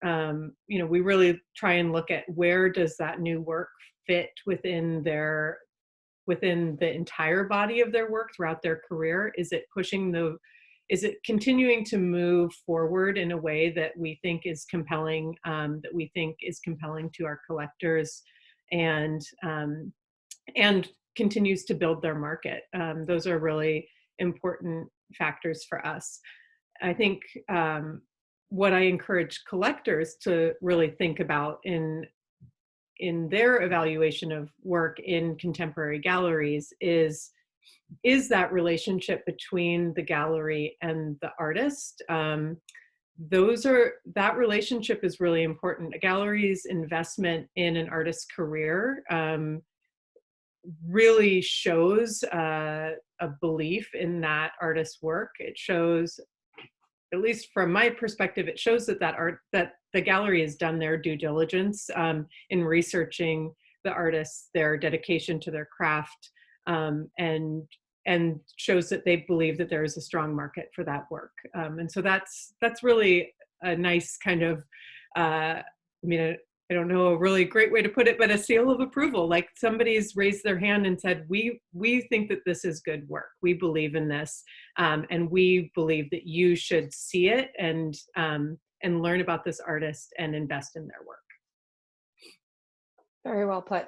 Speaker 5: we really try and look at where does that new work fit within their within the entire body of their work throughout their career? Is it continuing to move forward in a way that we think is compelling, to our collectors, and continues to build their market? Those are really important factors for us. I think what I encourage collectors to really think about in their evaluation of work in contemporary galleries is that relationship between the gallery and the artist. That relationship is really important. A gallery's investment in an artist's career really shows a belief in that artist's work. It shows, at least from my perspective, it shows that the gallery has done their due diligence in researching the artists, their dedication to their craft, and shows that they believe that there is a strong market for that work. And so that's really a nice kind of, I don't know a really great way to put it, but a seal of approval. Like somebody's raised their hand and said, we think that this is good work. We believe in this, and we believe that you should see it and learn about this artist and invest in their work.
Speaker 2: Very well put.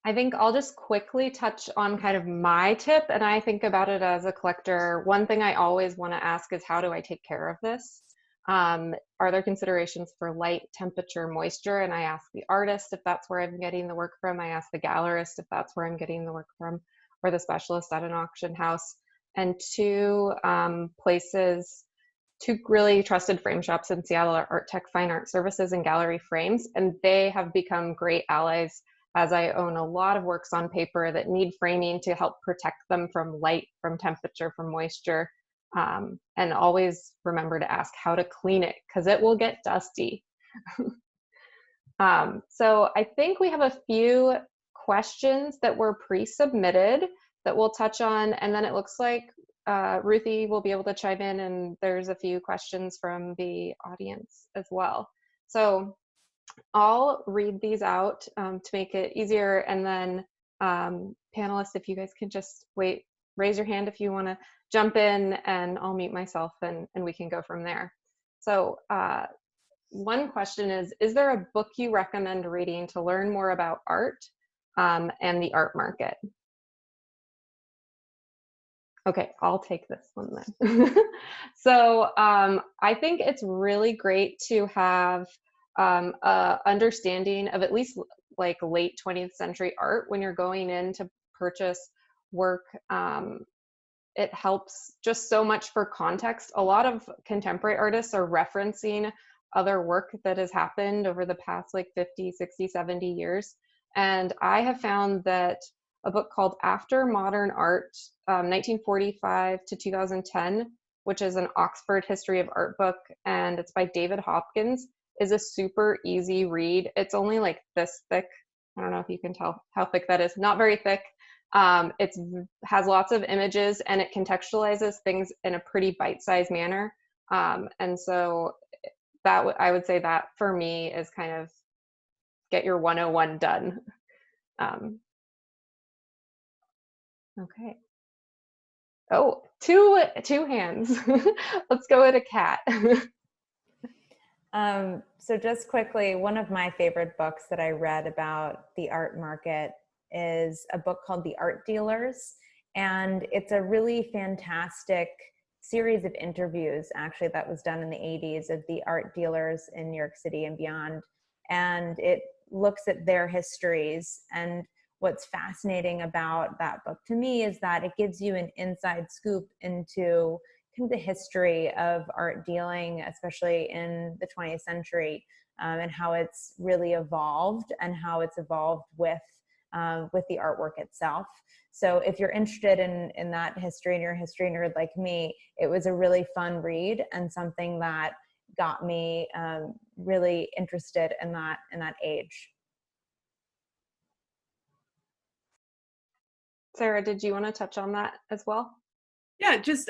Speaker 2: I think I'll just quickly touch on kind of my tip, and I think about it as a collector. One thing I always want to ask is, how do I take care of this? Are there considerations for light, temperature, moisture? And I ask the artist if that's where I'm getting the work from. I ask the gallerist if that's where I'm getting the work from, or the specialist at an auction house. And two really trusted frame shops in Seattle are Art Tech Fine Art Services and Gallery Frames, and they have become great allies, as I own a lot of works on paper that need framing to help protect them from light, from temperature, from moisture. And always remember to ask how to clean it, because it will get dusty. So I think we have a few questions that were pre-submitted that we'll touch on, and then it looks like Ruthie will be able to chime in, and there's a few questions from the audience as well. So I'll read these out to make it easier, and then panelists, if you guys could just raise your hand if you want to jump in, and I'll mute myself, and we can go from there. So one question is there a book you recommend reading to learn more about art and the art market? Okay, I'll take this one then. So I think it's really great to have a understanding of at least like late 20th century art when you're going in to purchase work. It helps just so much for context. A lot of contemporary artists are referencing other work that has happened over the past like 50, 60, 70 years. And I have found that a book called After Modern Art, 1945 to 2010, which is an Oxford History of Art book, and it's by David Hopkins, is a super easy read. It's only like this thick. I don't know if you can tell how thick that is. Not very thick. It has lots of images, and it contextualizes things in a pretty bite-sized manner. And so that I would say that for me is kind of get your 101 done. Okay. Oh, two hands. Let's go with a cat.
Speaker 3: So just quickly, one of my favorite books that I read about the art market is a book called The Art Dealers. And it's a really fantastic series of interviews, actually, that was done in the 80s of the art dealers in New York City and beyond. And it looks at their histories. And what's fascinating about that book to me is that it gives you an inside scoop into kind of the history of art dealing, especially in the 20th century, and how it's really evolved and how it's evolved with the artwork itself. So if you're interested in that history and you're a history nerd like me, it was a really fun read and something that got me really interested in that age.
Speaker 2: Sarah, did you want to touch on that as well?
Speaker 5: Yeah, just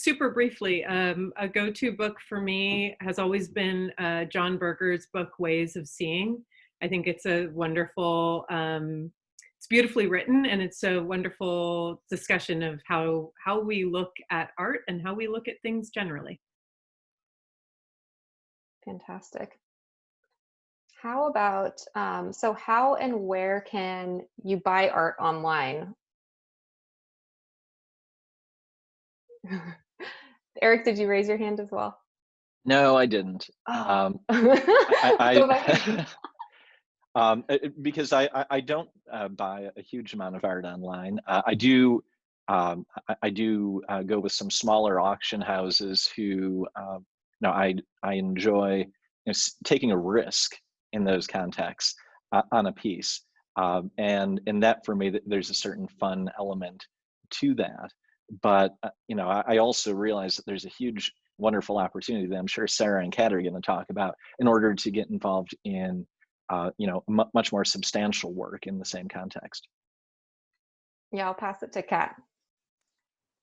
Speaker 5: super briefly, a go-to book for me has always been John Berger's book, Ways of Seeing. I think it's a wonderful, it's beautifully written, and it's a wonderful discussion of how we look at art and how we look at things generally.
Speaker 2: Fantastic. How about, so how and where can you buy art online? Eric, did you raise your hand as well?
Speaker 4: No, I didn't.
Speaker 2: Oh.
Speaker 4: I,
Speaker 2: Go back.
Speaker 4: because I don't buy a huge amount of art online. I do go with some smaller auction houses who I enjoy taking a risk in those contexts on a piece, and that for me there's a certain fun element to that. But I also realize that there's a huge wonderful opportunity that I'm sure Sarah and Kat are going to talk about in order to get involved in much more substantial work in the same context.
Speaker 2: Yeah, I'll pass it to Kat.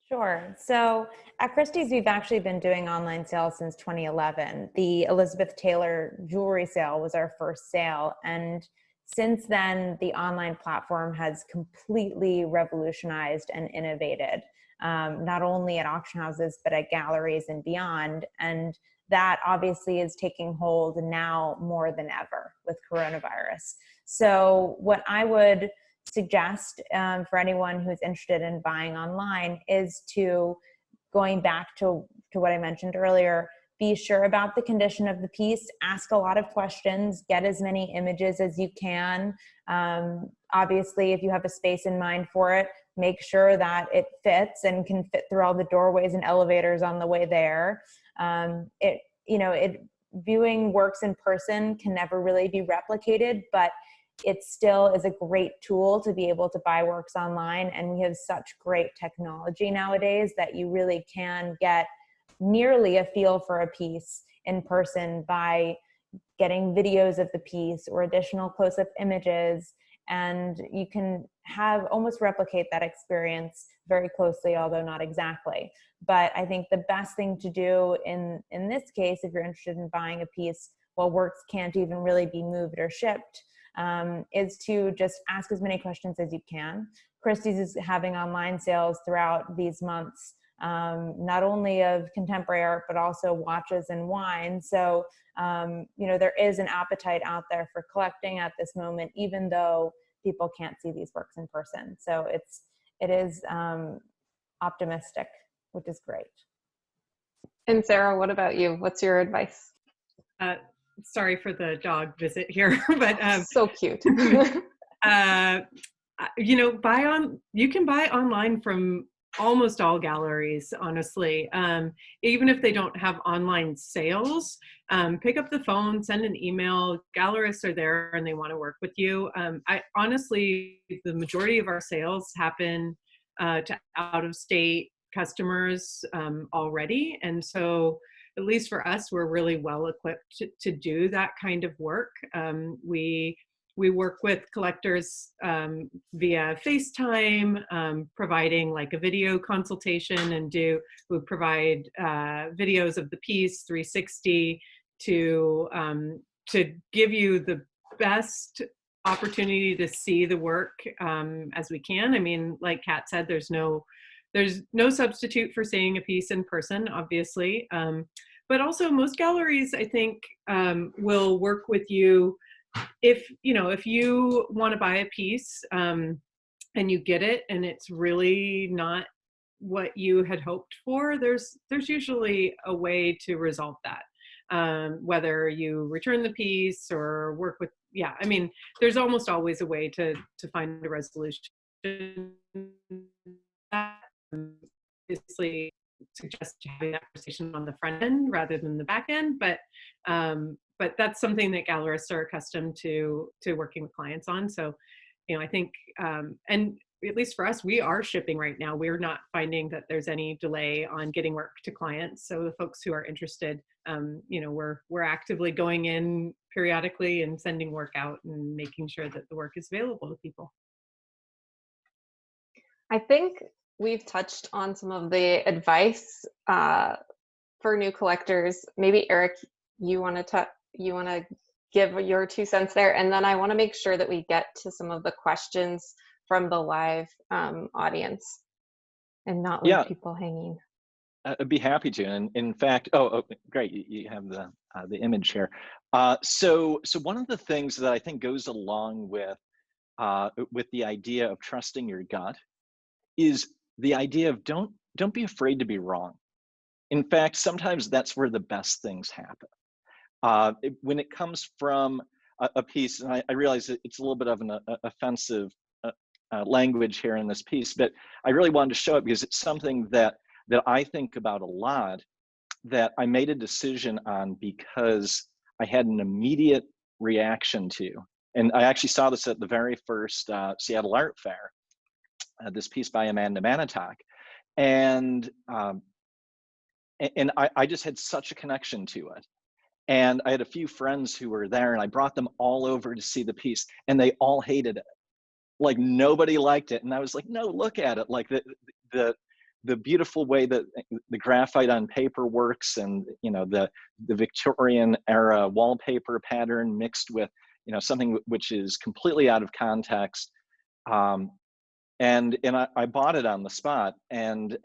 Speaker 3: Sure. So at Christie's, we've actually been doing online sales since 2011. The Elizabeth Taylor jewelry sale was our first sale. And since then, the online platform has completely revolutionized and innovated, not only at auction houses, but at galleries and beyond. And that obviously is taking hold now more than ever with coronavirus. So what I would suggest for anyone who's interested in buying online is to, going back to what I mentioned earlier, be sure about the condition of the piece, ask a lot of questions, get as many images as you can. Obviously, if you have a space in mind for it, make sure that it fits and can fit through all the doorways and elevators on the way there. Viewing works in person can never really be replicated, but it still is a great tool to be able to buy works online. And we have such great technology nowadays that you really can get nearly a feel for a piece in person by getting videos of the piece or additional close-up images. And you can almost replicate that experience very closely, although not exactly. But I think the best thing to do in this case, if you're interested in buying a piece while works can't even really be moved or shipped, is to just ask as many questions as you can. Christie's is having online sales throughout these months, not only of contemporary art, but also watches and wine. So, there is an appetite out there for collecting at this moment, even though people can't see these works in person. So it is optimistic, which is great.
Speaker 2: And Sarah, what about you? What's your advice?
Speaker 5: Sorry for the dog visit here, but
Speaker 2: so cute.
Speaker 5: You can buy online from almost all galleries, honestly. Even if they don't have online sales, pick up the phone, send an email. Gallerists are there and they want to work with you. Honestly, the majority of our sales happen to out-of-state customers already, and so at least for us, we're really well equipped to do that kind of work. We work with collectors via FaceTime, providing like a video consultation, and we provide videos of the piece 360 to give you the best opportunity to see the work as we can. I mean, like Kat said, there's no substitute for seeing a piece in person, obviously. But also most galleries, I think, will work with you if you want to buy a piece and you get it and it's really not what you had hoped for, there's usually a way to resolve that. Whether you return the piece or work with, there's almost always a way to find a resolution. Obviously suggest having that conversation on the front end rather than the back end, but that's something that gallerists are accustomed to working with clients on. So, I think, and at least for us, we are shipping right now. We're not finding that there's any delay on getting work to clients. So the folks who are interested, we're actively going in periodically and sending work out and making sure that the work is available to people.
Speaker 2: I think we've touched on some of the advice for new collectors. Maybe Eric, you want to give your 2 cents there, and then I want to make sure that we get to some of the questions from the live audience and not leave
Speaker 4: Yeah,
Speaker 2: people hanging.
Speaker 4: I'd be happy to. And in fact, great, you have the image here. So one of the things that I think goes along with the idea of trusting your gut is the idea of don't be afraid to be wrong. In fact, sometimes that's where the best things happen. When it comes from a piece, and I realize that it's a little bit of an offensive language here in this piece, but I really wanted to show it because it's something that I think about a lot, that I made a decision on because I had an immediate reaction to. And I actually saw this at the very first Seattle Art Fair, this piece by Amanda Manitok. And I just had such a connection to it. And I had a few friends who were there, and I brought them all over to see the piece, and they all hated it. Like, nobody liked it. And I was like, no, look at it. Like the beautiful way that the graphite on paper works, and the Victorian era wallpaper pattern mixed with something which is completely out of context. And I bought it on the spot. And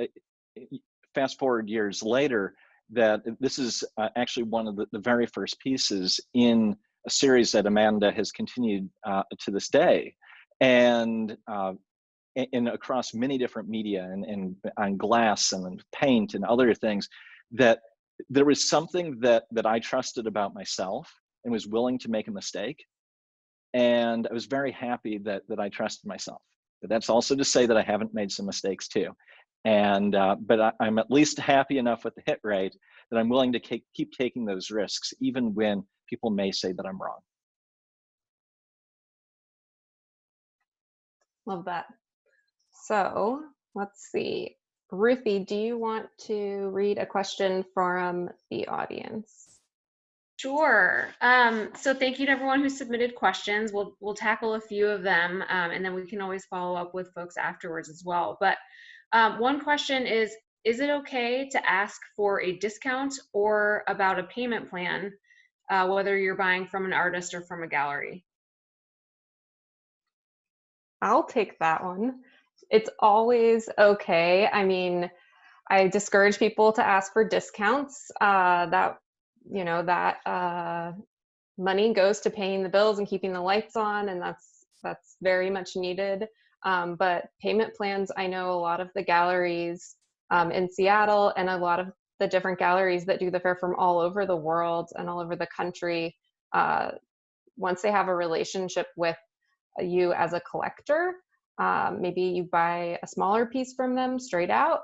Speaker 4: fast forward years later, that this is actually one of the very first pieces in a series that Amanda has continued to this day, and across many different media, and on glass and paint and other things, that there was something that I trusted about myself and was willing to make a mistake. And I was very happy that I trusted myself. But that's also to say that I haven't made some mistakes too. And but I'm at least happy enough with the hit rate that I'm willing to keep taking those risks, even when people may say that I'm wrong.
Speaker 2: Love that. So let's see. Ruthie, do you want to read a question from the audience?
Speaker 1: Sure. So thank you to everyone who submitted questions. We'll tackle a few of them, and then we can always follow up with folks afterwards as well. But one question is it okay to ask for a discount or about a payment plan, whether you're buying from an artist or from a gallery?
Speaker 2: I'll take that one. It's always okay. I mean, I discourage people to ask for discounts. That money goes to paying the bills and keeping the lights on, and that's very much needed. But payment plans, I know a lot of the galleries in Seattle and a lot of the different galleries that do the fair from all over the world and all over the country, once they have a relationship with you as a collector, maybe you buy a smaller piece from them straight out,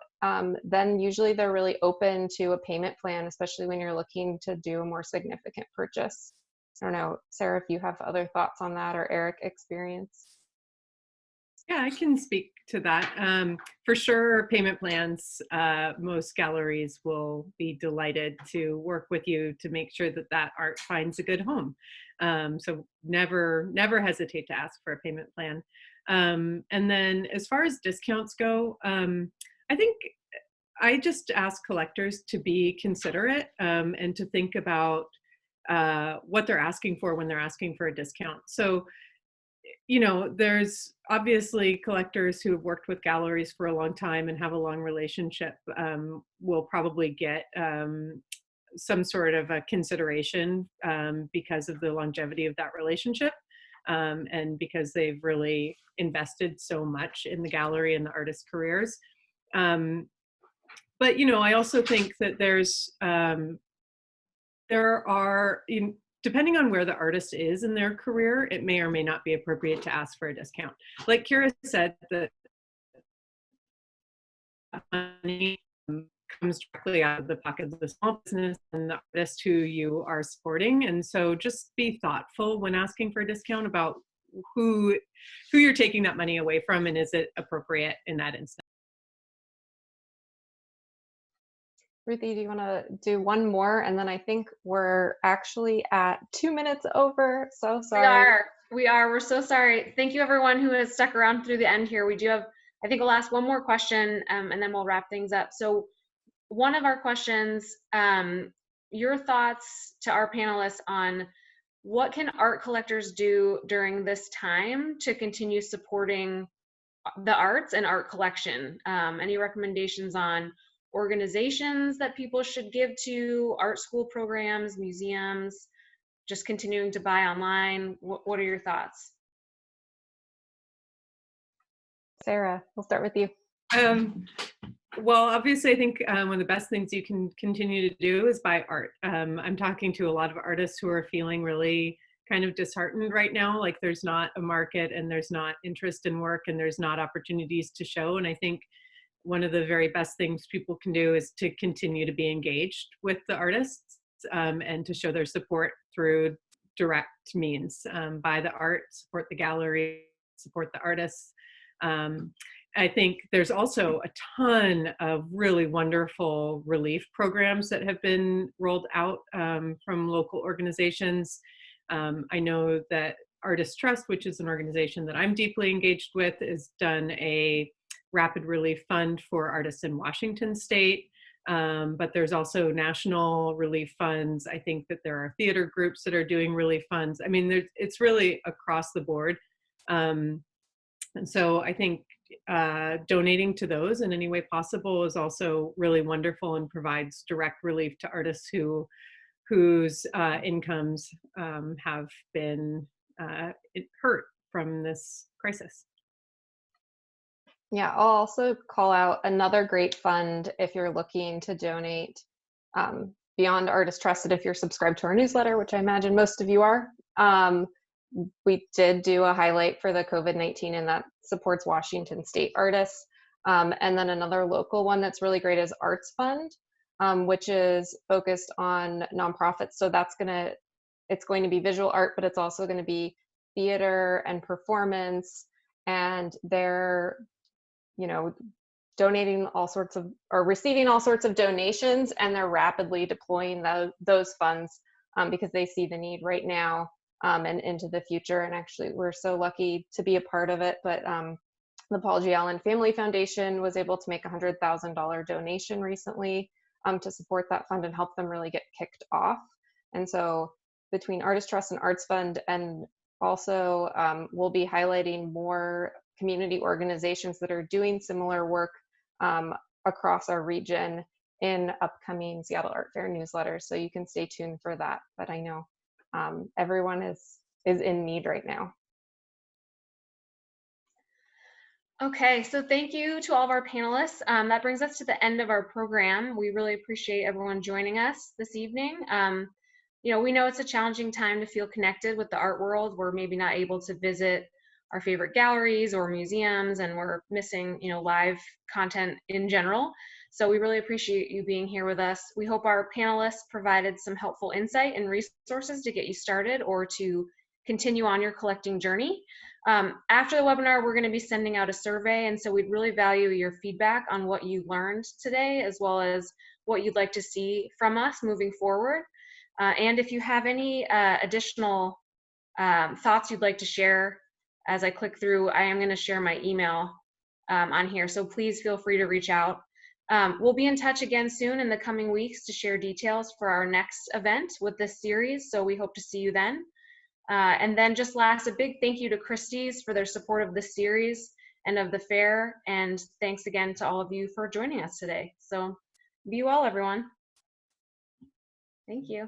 Speaker 2: then usually they're really open to a payment plan, especially when you're looking to do a more significant purchase. I don't know, Sarah, if you have other thoughts on that, or Eric, experience.
Speaker 5: Yeah, I can speak to that. For sure, payment plans, most galleries will be delighted to work with you to make sure that art finds a good home. So never hesitate to ask for a payment plan. And then as far as discounts go, I think I just ask collectors to be considerate and to think about what they're asking for when they're asking for a discount. So, there's obviously collectors who have worked with galleries for a long time and have a long relationship will probably get some sort of a consideration because of the longevity of that relationship and because they've really invested so much in the gallery and the artist's careers. But, I also think that there are, depending on where the artist is in their career, it may or may not be appropriate to ask for a discount. Like Kira said, that money comes directly out of the pocket of the small business and the artist who you are supporting. And so just be thoughtful when asking for a discount about who you're taking that money away from, and is it appropriate in that instance.
Speaker 2: Ruthie, do you want to do one more? And then I think we're actually at 2 minutes over. So sorry.
Speaker 1: We are. We're so sorry. Thank you, everyone who has stuck around through the end here. We do have, I think we'll ask one more question and then we'll wrap things up. So one of our questions, your thoughts to our panelists on what can art collectors do during this time to continue supporting the arts and art collection. Any recommendations on organizations that people should give to, art school programs, museums, just continuing to buy online? What are your thoughts?
Speaker 2: Sarah, we'll start with you.
Speaker 5: Well, obviously, I think one of the best things you can continue to do is buy art. I'm talking to a lot of artists who are feeling really kind of disheartened right now, like there's not a market and there's not interest in work and there's not opportunities to show. And I think one of the very best things people can do is to continue to be engaged with the artists and to show their support through direct means. Buy the art, support the gallery, support the artists. I think there's also a ton of really wonderful relief programs that have been rolled out from local organizations. I know that Artist Trust, which is an organization that I'm deeply engaged with, has done a rapid relief fund for artists in Washington state. But there's also national relief funds. I think that there are theater groups that are doing relief funds. I mean, it's really across the board. And so I think donating to those in any way possible is also really wonderful and provides direct relief to artists whose incomes have been hurt from this crisis.
Speaker 2: Yeah, I'll also call out another great fund if you're looking to donate beyond Artist Trusted. If you're subscribed to our newsletter, which I imagine most of you are, we did do a highlight for the COVID-19, and that supports Washington state artists. And then another local one that's really great is Arts Fund, which is focused on nonprofits. So it's going to be visual art, but it's also going to be theater and performance. And they're, donating all sorts of, or receiving all sorts of donations, and they're rapidly deploying those funds because they see the need right now and into the future. And actually, we're so lucky to be a part of it. But the Paul G. Allen Family Foundation was able to make a $100,000 donation recently to support that fund and help them really get kicked off. And so between Artist Trust and Arts Fund, and also we'll be highlighting more community organizations that are doing similar work across our region in upcoming Seattle Art Fair newsletters. So you can stay tuned for that. But I know everyone is in need right now.
Speaker 1: Okay, so thank you to all of our panelists. That brings us to the end of our program. We really appreciate everyone joining us this evening. We know it's a challenging time to feel connected with the art world. We're maybe not able to visit our favorite galleries or museums, and we're missing, live content in general. So we really appreciate you being here with us. We hope our panelists provided some helpful insight and resources to get you started or to continue on your collecting journey. After the webinar, we're going to be sending out a survey, and so we'd really value your feedback on what you learned today, as well as what you'd like to see from us moving forward. And if you have any additional thoughts you'd like to share, as I click through, I am going to share my email on here, so please feel free to reach out. We'll be in touch again soon in the coming weeks to share details for our next event with this series, so we hope to see you then. And then just last, a big thank you to Christie's for their support of this series and of the fair, and thanks again to all of you for joining us today. So be well, everyone. Thank you.